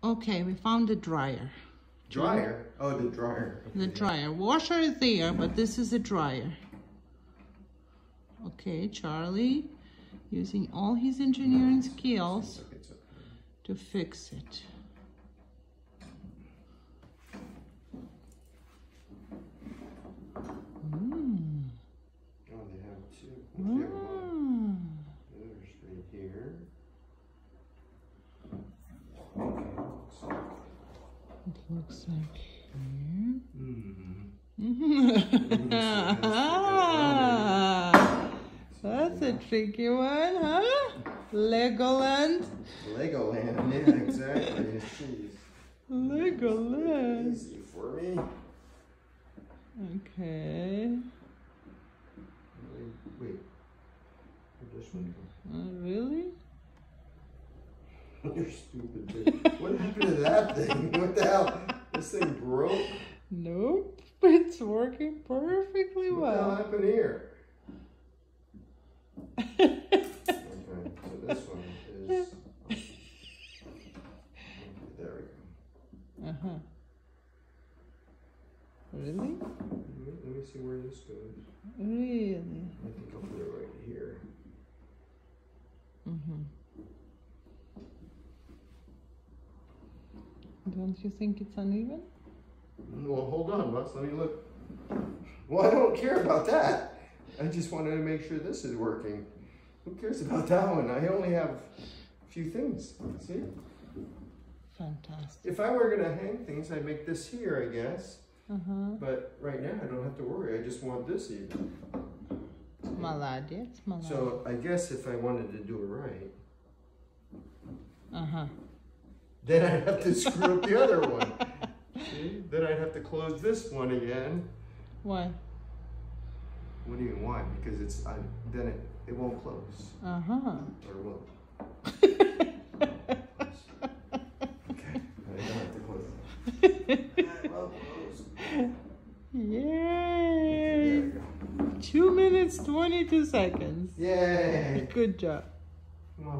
Okay, we found the dryer. Dryer? Oh, the dryer. Okay. The dryer. Washer is there, but this is a dryer. Okay, Charlie, using all his engineering skills to fix it. Oh, they have two. Mm. There's right here. It looks like here. That's a tricky one, huh? Legoland. Legoland, yeah, exactly. Jeez. Legoland. Easy for me. Okay. Wait. Where'd this one go? Really? You're stupid, dude. What happened to that thing? What the hell? This thing broke? Nope. It's working perfectly well. What the hell happened here? Okay, so this one is... There we go. Uh-huh. Really? Let me see where this goes. Really? I think I'll put it right here. Mm-hmm. Don't you think it's uneven? Well, hold on, Bus. Let me look. Well, I don't care about that. I just wanted to make sure this is working. Who cares about that one? I only have a few things. See? Fantastic. If I were going to hang things, I'd make this here, I guess. Uh-huh. But right now, I don't have to worry. I just want this even. Молодец, молодец. So I guess if I wanted to do it right, then I'd have to screw up the other one. See? Then I'd have to close this one again. Why? What do you mean why? Because it's then it won't close. Or will. Okay, I don't have to close it. I will close. Yay! There we go. 2 minutes, 22 seconds. Yay! Good job. Come on.